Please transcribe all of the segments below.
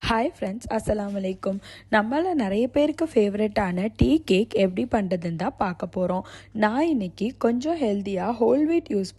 Hi friends, அஸ்ஸலாமு அலைக்கும். நம்மள நிறைய பேருக்கு ஃபேவரட்டான டீ கேக் எப்படி பண்ணுறதுன்னு தான் பார்க்க போகிறோம். நான் இன்னைக்கு கொஞ்சம் ஹெல்த்தியாக ஹோல் வீட் யூஸ்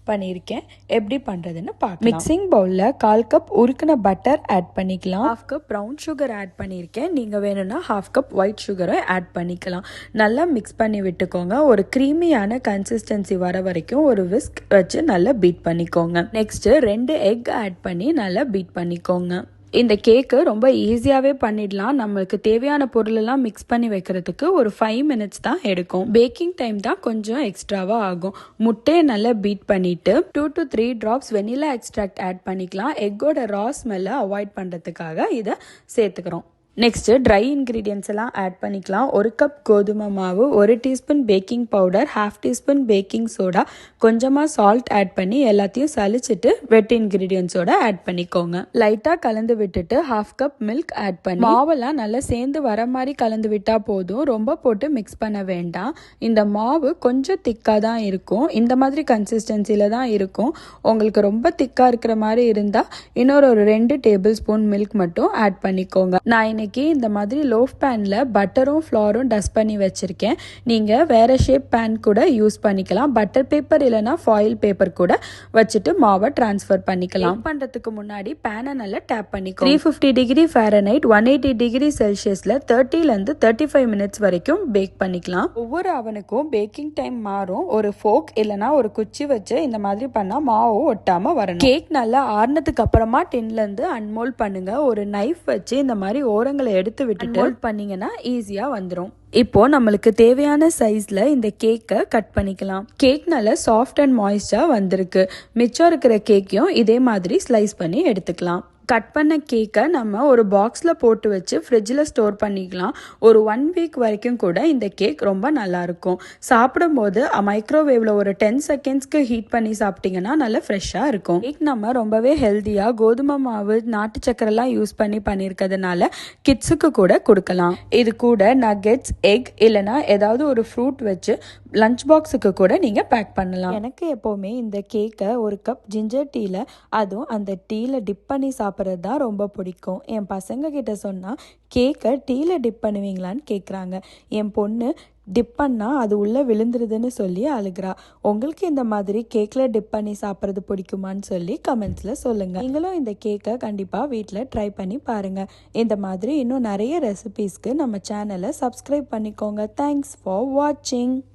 பண்ணியிருக்கேன். எப்படி பண்ணுறதுன்னு பார்க்கலாம். மிக்சிங் பவுலில் 1/4 கப் உருக்கின பட்டர் ஆட் பண்ணிக்கலாம். 1/2 கப் ப்ரௌன் சுகர் ஆட் பண்ணியிருக்கேன். நீங்கள் வேணும்னா 1/2 கப் ஒயிட் சுகரை ஆட் பண்ணிக்கலாம். நல்லா மிக்ஸ் பண்ணி விட்டுக்கோங்க. ஒரு க்ரீமியான கன்சிஸ்டன்சி வர வரைக்கும் ஒரு விஸ்க் வச்சு நல்லா பீட் பண்ணிக்கோங்க. நெக்ஸ்ட்டு 2 எக் ஆட் பண்ணி நல்லா பீட் பண்ணிக்கோங்க. இந்த கேக்கு ரொம்ப ஈஸியாகவே பண்ணிடலாம். நம்மளுக்கு தேவையான பொருளெல்லாம் மிக்ஸ் பண்ணி வைக்கிறதுக்கு ஒரு 5 மினிட்ஸ் தான் எடுக்கும். பேக்கிங் டைம் தான் கொஞ்சம் எக்ஸ்ட்ராவாக ஆகும். முட்டையை நல்லா பீட் பண்ணிவிட்டு 2 to 3 drops vanilla extract add பண்ணிக்கலாம். எக்கோட ரா ஸ்மெல்லை அவாய்ட் பண்ணுறதுக்காக இதை சேர்த்துக்கிறோம். நெக்ஸ்ட்டு ட்ரை இன்க்ரீடியன்ஸ் எல்லாம் ஆட் பண்ணிக்கலாம். 1 கப் கோதுமை மாவு, 1 teaspoon baking powder, 1/2 teaspoon baking soda, கொஞ்சமாக சால்ட் ஆட் பண்ணி எல்லாத்தையும் சலிச்சிட்டு வெட் இன்க்ரீடியன்ஸோட ஆட் பண்ணிக்கோங்க. லைட்டாக கலந்து விட்டுட்டு 1/2 கப் மில்க் ஆட் பண்ணி மாவெல்லாம் நல்லா சேர்ந்து வர மாதிரி கலந்து விட்டால் போதும். ரொம்ப போட்டு மிக்ஸ் பண்ண வேண்டாம். இந்த மாவு கொஞ்சம் திக்காக தான் இருக்கும். இந்த மாதிரி கன்சிஸ்டன்சியில் தான் இருக்கும். உங்களுக்கு ரொம்ப திக்காக இருக்கிற மாதிரி இருந்தால் இன்னொரு 2 டேபிள் ஸ்பூன் மில்க் மட்டும் ஆட் பண்ணிக்கோங்க. நான் இன்னைக்கு இந்த மாதிரி லோஃப் பேனில் பட்டரும் ஃப்ளாரும் டஸ்ட் பண்ணி வச்சுருக்கேன். நீங்கள் வேறு ஷேப் பேன் கூட யூஸ் பண்ணிக்கலாம். பட்டர் பேப்பர் இல்லைனா ஃபாயில் பேப்பர் கூட வச்சுட்டு மாவை ட்ரான்ஸ்ஃபர் பண்ணிக்கலாம். பண்ணுறதுக்கு முன்னாடி பேனை நல்லா டேப் பண்ணிக்கலாம். 350 டிகிரி ஃபாரன்ஹைட் 180 டிகிரி செல்சியஸில் 30லேருந்து 35 மினிட்ஸ் வரைக்கும் பேக் பண்ணிக்கலாம். ஒவ்வொரு அவனுக்கும் பேக்கிங் டைம் மாறும். ஒரு ஃபோக் இல்லைனா ஒரு குச்சி வச்சு இந்த மாதிரி பண்ணால் மாவு ஒட்டாமல் வரணும். கேக் நல்லா ஆறுனதுக்கு அப்புறமா டின்லேருந்து அன்மோல்ட் பண்ணுங்க. ஒரு நைஃப் வச்சு இந்த மாதிரி ஓரங்களை எடுத்து விட்டுட்டு மோல்ட் பண்ணீங்கன்னா ஈஸியா வந்துடும். இப்போ நம்மளுக்கு தேவையான சைஸ்ல இந்த கேக்கை கட் பண்ணிக்கலாம். கேக் நல்லா சாஃப்ட் அண்ட் மாய்ஸ்டா வந்திருக்கு. மிச்சம் இருக்கிற கேக்கையும் இதே மாதிரி ஸ்லைஸ் பண்ணி எடுத்துக்கலாம். கட் பண்ண கேக்கை நம்ம ஒரு பாக்ஸில் போட்டு வச்சு ஃப்ரிட்ஜில் ஸ்டோர் பண்ணிக்கலாம். ஒரு 1 வீக் வரைக்கும் கூட இந்த கேக் ரொம்ப நல்லாயிருக்கும். சாப்பிடும்போது மைக்ரோவேவில் ஒரு 10 செகண்ட்ஸ்க்கு ஹீட் பண்ணி சாப்பிட்டிங்கன்னா நல்லா ஃப்ரெஷ்ஷாக இருக்கும். கேக் நம்ம ரொம்பவே ஹெல்த்தியாக கோதுமை மாவு, நாட்டு சக்கரெல்லாம் யூஸ் பண்ணியிருக்கிறதுனால கிட்ஸுக்கு கூட கொடுக்கலாம். இது கூட நக்கெட்ஸ், எக் இல்லைனா ஏதாவது ஒரு ஃப்ரூட் வச்சு லஞ்ச் பாக்ஸுக்கு கூட நீங்கள் பேக் பண்ணலாம். எனக்கு எப்போவுமே இந்த கேக்கை ஒரு கப் ஜிஞ்சர் டீயில், அதுவும் அந்த டீயில் டிப் பண்ணி சாப்பிட்றது தான் ரொம்ப பிடிக்கும். என் பசங்க கிட்ட சொன்னால் கேக்கை டீயில் டிப் பண்ணுவீங்களான்னு கேட்குறாங்க. என் பொண்ணு டிப் பண்ணால் அது உள்ளே விழுந்துருதுன்னு சொல்லி அழுகிறா. உங்களுக்கு இந்த மாதிரி கேக்கில் டிப் பண்ணி சாப்பிட்றது பிடிக்குமான்னு சொல்லி கமெண்ட்ஸில் சொல்லுங்கள். நீங்களும் இந்த கேக்கை கண்டிப்பாக வீட்டில் ட்ரை பண்ணி பாருங்கள். இந்த மாதிரி இன்னும் நிறைய ரெசிபீஸ்க்கு நம்ம சேனலை சப்ஸ்கிரைப் பண்ணிக்கோங்க. தேங்க்ஸ் ஃபார் வாட்சிங்.